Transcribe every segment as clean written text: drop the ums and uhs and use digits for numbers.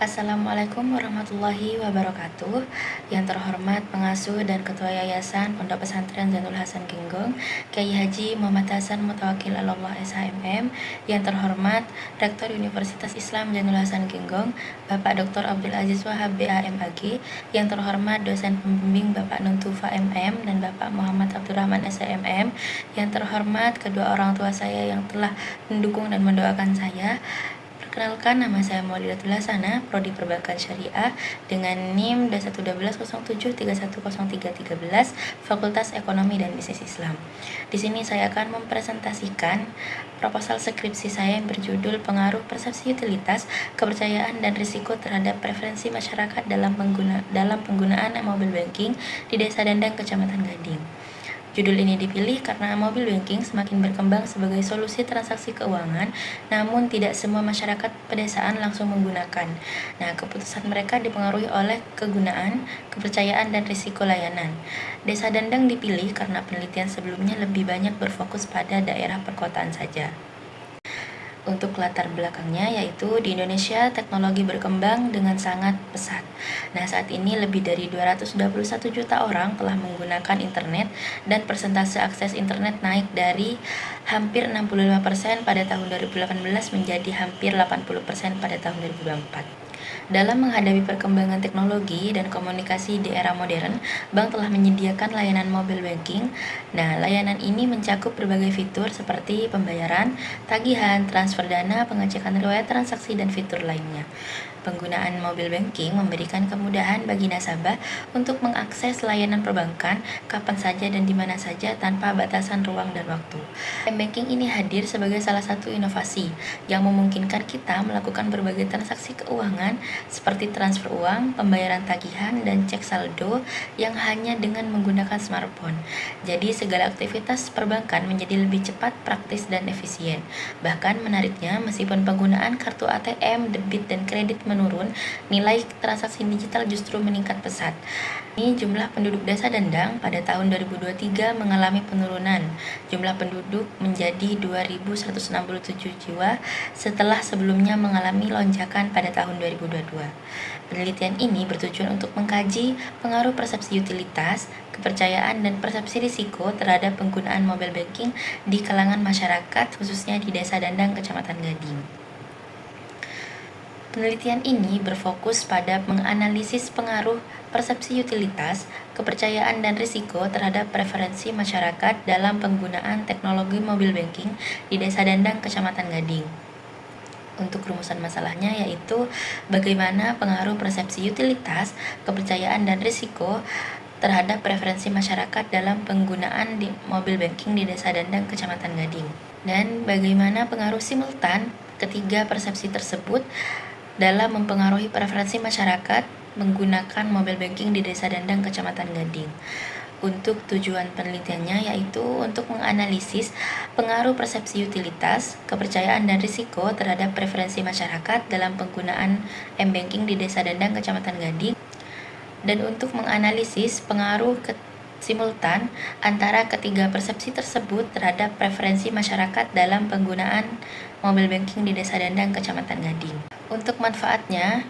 Assalamualaikum warahmatullahi wabarakatuh. Yang terhormat Pengasuh dan Ketua Yayasan Pondok Pesantren Zainul Hasan Genggong, Kiai Haji Muhammad Hasan Mutawakil Allah SHMM. Yang terhormat Rektor Universitas Islam Zainul Hasan Genggong, Bapak Dr. Abdul Aziz Wahab BAMAG. Yang terhormat dosen pembimbing Bapak Nuntufa MM dan Bapak Muhammad Abdurrahman SHMM. Yang terhormat kedua orang tua saya yang telah mendukung dan mendoakan saya. Perkenalkan, nama saya Maulidatul Hasanah, Prodi Perbankan Syariah dengan NIM 211207310313, Fakultas Ekonomi dan Bisnis Islam. Di sini saya akan mempresentasikan proposal skripsi saya yang berjudul Pengaruh Persepsi Utilitas, Kepercayaan dan Risiko terhadap Preferensi Masyarakat dalam penggunaan mobil banking di Desa Dandang, Kecamatan Gading. Judul ini dipilih karena mobile banking semakin berkembang sebagai solusi transaksi keuangan, namun tidak semua masyarakat pedesaan langsung menggunakan. Nah, keputusan mereka dipengaruhi oleh kegunaan, kepercayaan, dan risiko layanan. Desa Dandang dipilih karena penelitian sebelumnya lebih banyak berfokus pada daerah perkotaan saja. Untuk latar belakangnya, yaitu di Indonesia teknologi berkembang dengan sangat pesat. Nah, saat ini lebih dari 221 juta orang telah menggunakan internet dan persentase akses internet naik dari hampir 65% pada tahun 2018 menjadi hampir 80% pada tahun 2024. Dalam menghadapi perkembangan teknologi dan komunikasi di era modern, bank telah menyediakan layanan mobile banking. Nah, layanan ini mencakup berbagai fitur seperti pembayaran, tagihan, transfer dana, pengecekan riwayat transaksi, dan fitur lainnya. Penggunaan mobile banking memberikan kemudahan bagi nasabah untuk mengakses layanan perbankan kapan saja dan di mana saja tanpa batasan ruang dan waktu. M-banking ini hadir sebagai salah satu inovasi yang memungkinkan kita melakukan berbagai transaksi keuangan seperti transfer uang, pembayaran tagihan, dan cek saldo yang hanya dengan menggunakan smartphone. Jadi segala aktivitas perbankan menjadi lebih cepat, praktis, dan efisien. Bahkan menariknya, meskipun penggunaan kartu ATM, debit, dan kredit menurun, nilai transaksi digital justru meningkat pesat. Ini jumlah penduduk Desa Dandang pada tahun 2023 mengalami penurunan. Jumlah penduduk menjadi 2.167 jiwa setelah sebelumnya mengalami lonjakan pada tahun 2022. Penelitian ini bertujuan untuk mengkaji pengaruh persepsi utilitas, kepercayaan, dan persepsi risiko terhadap penggunaan mobile banking di kalangan masyarakat, khususnya di Desa Dandang, Kecamatan Gading. Penelitian ini berfokus pada menganalisis pengaruh persepsi utilitas, kepercayaan, dan risiko terhadap preferensi masyarakat dalam penggunaan teknologi mobile banking di Desa Dandang, Kecamatan Gading. Untuk rumusan masalahnya yaitu bagaimana pengaruh persepsi utilitas, kepercayaan, dan risiko terhadap preferensi masyarakat dalam penggunaan di mobile banking di Desa Dandang, Kecamatan Gading. Dan bagaimana pengaruh simultan ketiga persepsi tersebut dalam mempengaruhi preferensi masyarakat menggunakan mobile banking di Desa Dandang, Kecamatan Gading. Untuk tujuan penelitiannya yaitu untuk menganalisis pengaruh persepsi utilitas, kepercayaan, dan risiko terhadap preferensi masyarakat dalam penggunaan M-banking di Desa Dandang, Kecamatan Gading, dan untuk menganalisis pengaruh simultan antara ketiga persepsi tersebut terhadap preferensi masyarakat dalam penggunaan mobile banking di Desa Dandang, Kecamatan Gading. Untuk manfaatnya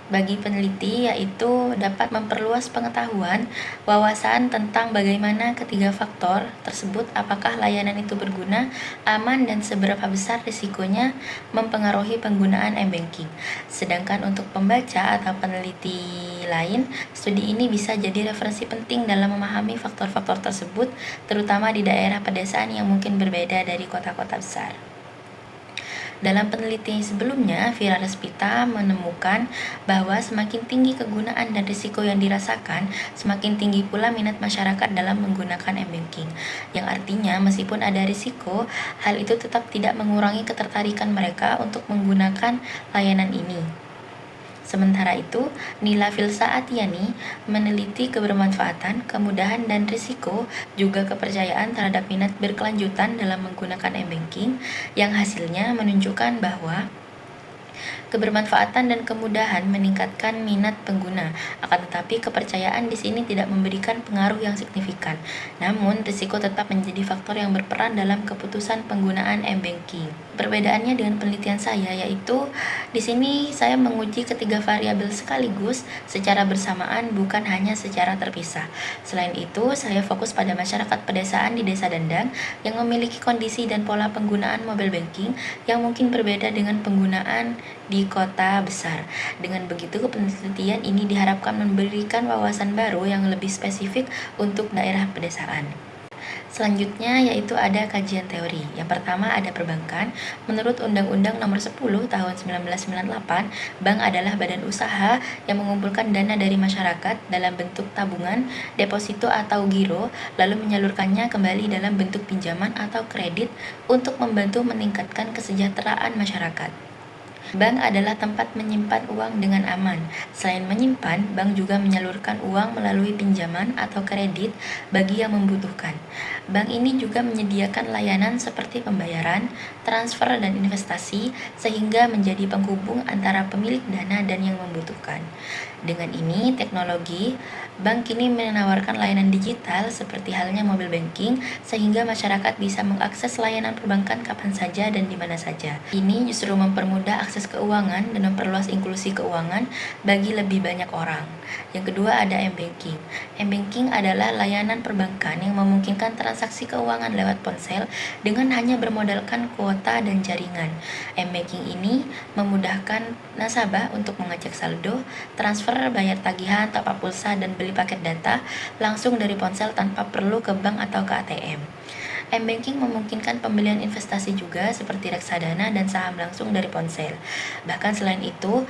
bagi peneliti yaitu dapat memperluas pengetahuan, wawasan tentang bagaimana ketiga faktor tersebut, apakah layanan itu berguna, aman, dan seberapa besar risikonya mempengaruhi penggunaan M-banking. Sedangkan untuk pembaca atau peneliti lain, studi ini bisa jadi referensi penting dalam memahami faktor-faktor tersebut, terutama di daerah pedesaan yang mungkin berbeda dari kota-kota besar. Dalam penelitian sebelumnya, Vira Respita menemukan bahwa semakin tinggi kegunaan dan risiko yang dirasakan, semakin tinggi pula minat masyarakat dalam menggunakan M-banking. Yang artinya, meskipun ada risiko, hal itu tetap tidak mengurangi ketertarikan mereka untuk menggunakan layanan ini. Sementara itu, Nila Filsa Atiani meneliti kebermanfaatan, kemudahan, dan risiko, juga kepercayaan terhadap minat berkelanjutan dalam menggunakan M-banking, yang hasilnya menunjukkan bahwa kebermanfaatan dan kemudahan meningkatkan minat pengguna, akan tetapi kepercayaan di sini tidak memberikan pengaruh yang signifikan. Namun, risiko tetap menjadi faktor yang berperan dalam keputusan penggunaan M-banking. Perbedaannya dengan penelitian saya yaitu di sini saya menguji ketiga variabel sekaligus secara bersamaan, bukan hanya secara terpisah. Selain itu, saya fokus pada masyarakat pedesaan di desa Dendang yang memiliki kondisi dan pola penggunaan mobile banking yang mungkin berbeda dengan penggunaan di kota besar. Dengan begitu, penelitian ini diharapkan memberikan wawasan baru yang lebih spesifik untuk daerah pedesaan. Selanjutnya yaitu ada kajian teori. Yang pertama ada perbankan. Menurut Undang-Undang Nomor 10 Tahun 1998, bank adalah badan usaha yang mengumpulkan dana dari masyarakat dalam bentuk tabungan, deposito atau giro, lalu menyalurkannya kembali dalam bentuk pinjaman atau kredit untuk membantu meningkatkan kesejahteraan masyarakat. Bank adalah tempat menyimpan uang dengan aman. Selain menyimpan, bank juga menyalurkan uang melalui pinjaman atau kredit bagi yang membutuhkan. Bank ini juga menyediakan layanan seperti pembayaran, transfer, dan investasi sehingga menjadi penghubung antara pemilik dana dan yang membutuhkan. Dengan ini, teknologi, bank kini menawarkan layanan digital seperti halnya mobile banking sehingga masyarakat bisa mengakses layanan perbankan kapan saja dan di mana saja. Ini justru mempermudah akses keuangan dan memperluas inklusi keuangan bagi lebih banyak orang. Yang kedua ada m-banking. M-banking adalah layanan perbankan yang memungkinkan transaksi keuangan lewat ponsel dengan hanya bermodalkan kuota dan jaringan. M-banking ini memudahkan nasabah untuk mengecek saldo, transfer, bayar tagihan, top up pulsa, dan beli paket data langsung dari ponsel tanpa perlu ke bank atau ke ATM. M-banking memungkinkan pembelian investasi juga seperti reksadana dan saham langsung dari ponsel. Bahkan selain itu,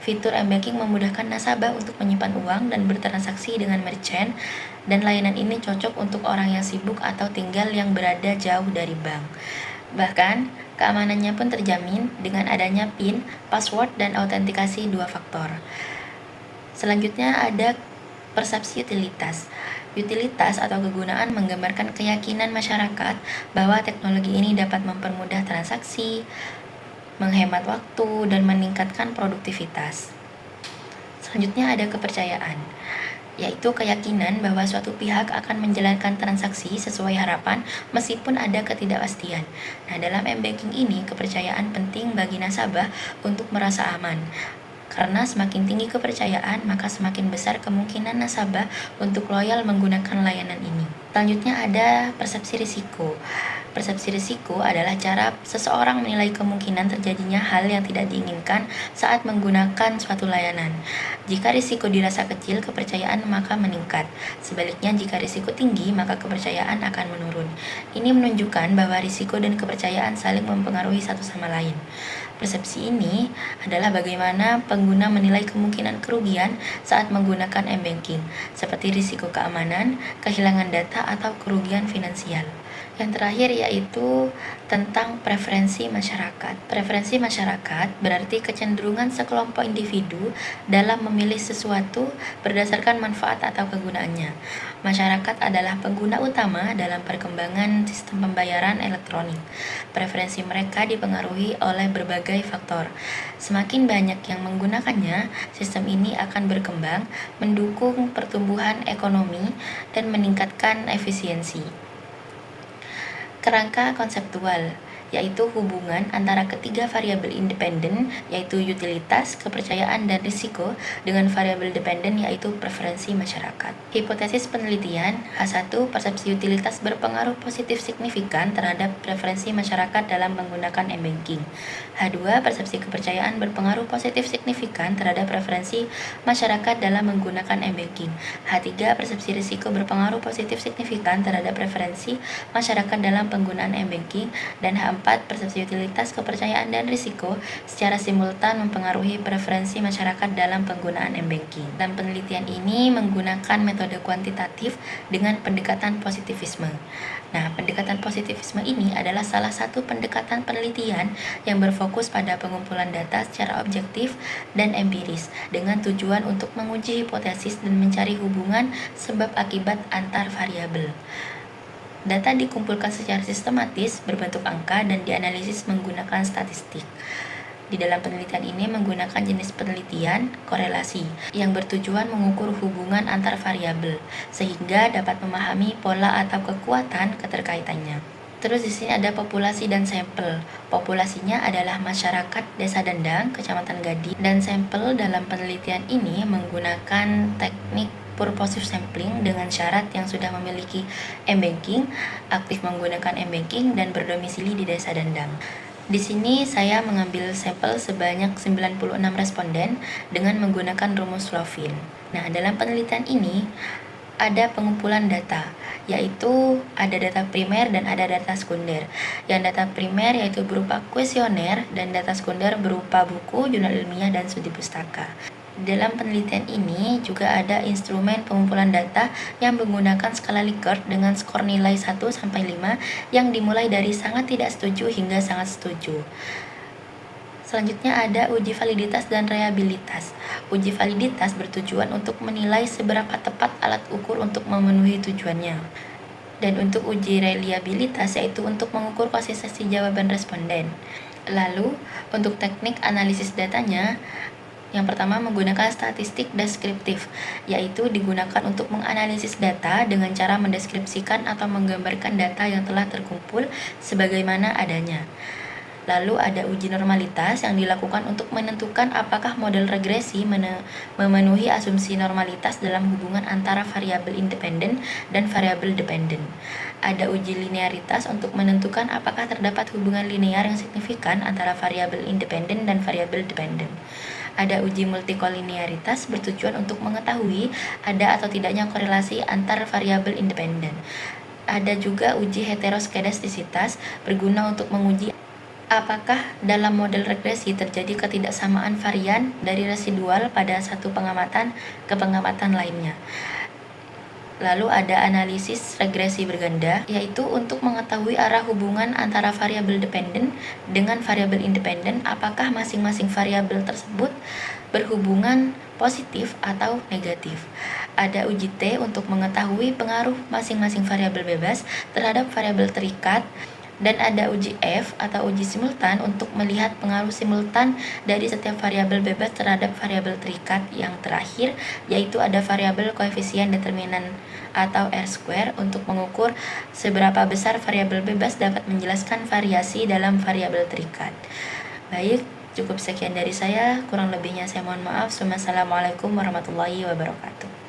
fitur M-banking memudahkan nasabah untuk menyimpan uang dan bertransaksi dengan merchant, dan layanan ini cocok untuk orang yang sibuk atau tinggal yang berada jauh dari bank. Bahkan, keamanannya pun terjamin dengan adanya PIN, password, dan autentikasi 2 faktor. Selanjutnya ada persepsi utilitas. Utilitas atau kegunaan menggambarkan keyakinan masyarakat bahwa teknologi ini dapat mempermudah transaksi, menghemat waktu, dan meningkatkan produktivitas. Selanjutnya ada kepercayaan, yaitu keyakinan bahwa suatu pihak akan menjalankan transaksi sesuai harapan meskipun ada ketidakpastian. Nah, dalam m-banking ini kepercayaan penting bagi nasabah untuk merasa aman. Karena semakin tinggi kepercayaan, maka semakin besar kemungkinan nasabah untuk loyal menggunakan layanan ini. Selanjutnya ada persepsi risiko. Persepsi risiko adalah cara seseorang menilai kemungkinan terjadinya hal yang tidak diinginkan saat menggunakan suatu layanan. Jika risiko dirasa kecil, kepercayaan maka meningkat. Sebaliknya, jika risiko tinggi, maka kepercayaan akan menurun. Ini menunjukkan bahwa risiko dan kepercayaan saling mempengaruhi satu sama lain. Persepsi ini adalah bagaimana pengguna menilai kemungkinan kerugian saat menggunakan m-banking, seperti risiko keamanan, kehilangan data, atau kerugian finansial. Yang terakhir yaitu tentang preferensi masyarakat. Preferensi masyarakat berarti kecenderungan sekelompok individu dalam memilih sesuatu berdasarkan manfaat atau kegunaannya. Masyarakat adalah pengguna utama dalam perkembangan sistem pembayaran elektronik. Preferensi mereka dipengaruhi oleh berbagai faktor. Semakin banyak yang menggunakannya, sistem ini akan berkembang, mendukung pertumbuhan ekonomi, dan meningkatkan efisiensi. Kerangka konseptual, yaitu hubungan antara ketiga variabel independen, yaitu utilitas, kepercayaan, dan risiko, dengan variabel dependen, yaitu preferensi masyarakat. Hipotesis penelitian, H1, persepsi utilitas berpengaruh positif signifikan terhadap preferensi masyarakat dalam menggunakan m-banking. H2, persepsi kepercayaan berpengaruh positif signifikan terhadap preferensi masyarakat dalam menggunakan m-banking. H3, persepsi risiko berpengaruh positif signifikan terhadap preferensi masyarakat dalam penggunaan m-banking. Dan H4, persepsi utilitas, kepercayaan, dan risiko secara simultan mempengaruhi preferensi masyarakat dalam penggunaan m-banking. Dalam penelitian ini menggunakan metode kuantitatif dengan pendekatan positivisme. Nah, pendekatan positivisme ini adalah salah satu pendekatan penelitian yang berfokus pada pengumpulan data secara objektif dan empiris dengan tujuan untuk menguji hipotesis dan mencari hubungan sebab akibat antar variabel. Data dikumpulkan secara sistematis, berbentuk angka, dan dianalisis menggunakan statistik. Di dalam penelitian ini menggunakan jenis penelitian korelasi yang bertujuan mengukur hubungan antar variabel sehingga dapat memahami pola atau kekuatan keterkaitannya. Terus di sini ada populasi dan sampel. Populasinya adalah masyarakat Desa Dendang, Kecamatan Gading, dan sampel dalam penelitian ini menggunakan teknik purposive sampling dengan syarat yang sudah memiliki m-banking, aktif menggunakan m-banking, dan berdomisili di Desa Dendang. Di sini saya mengambil sampel sebanyak 96 responden dengan menggunakan rumus Slovin. Nah, dalam penelitian ini ada pengumpulan data, yaitu ada data primer dan ada data sekunder. Yang data primer yaitu berupa kuesioner dan data sekunder berupa buku, jurnal ilmiah, dan studi pustaka. Dalam penelitian ini juga ada instrumen pengumpulan data yang menggunakan skala Likert dengan skor nilai 1-5 yang dimulai dari sangat tidak setuju hingga sangat setuju. Selanjutnya ada uji validitas dan reliabilitas. Uji validitas bertujuan untuk menilai seberapa tepat alat ukur untuk memenuhi tujuannya. Dan untuk uji reliabilitas yaitu untuk mengukur konsistensi jawaban responden. Lalu, untuk teknik analisis datanya, yang pertama menggunakan statistik deskriptif, yaitu digunakan untuk menganalisis data dengan cara mendeskripsikan atau menggambarkan data yang telah terkumpul sebagaimana adanya. Lalu ada uji normalitas yang dilakukan untuk menentukan apakah model regresi memenuhi asumsi normalitas dalam hubungan antara variabel independen dan variabel dependen. Ada uji linearitas untuk menentukan apakah terdapat hubungan linear yang signifikan antara variabel independen dan variabel dependen. Ada uji multikolinearitas bertujuan untuk mengetahui ada atau tidaknya korelasi antar variabel independen. Ada juga uji heteroskedastisitas berguna untuk menguji apakah dalam model regresi terjadi ketidaksamaan varian dari residual pada satu pengamatan ke pengamatan lainnya. Lalu ada analisis regresi berganda, yaitu untuk mengetahui arah hubungan antara variabel dependen dengan variabel independen, apakah masing-masing variabel tersebut berhubungan positif atau negatif. Ada uji T untuk mengetahui pengaruh masing-masing variabel bebas terhadap variabel terikat. Dan ada uji F atau uji simultan untuk melihat pengaruh simultan dari setiap variabel bebas terhadap variabel terikat. Yang terakhir yaitu ada variabel koefisien determinan atau R-square untuk mengukur seberapa besar variabel bebas dapat menjelaskan variasi dalam variabel terikat. Baik, cukup sekian dari saya, kurang lebihnya saya mohon maaf. Wassalamualaikum warahmatullahi wabarakatuh.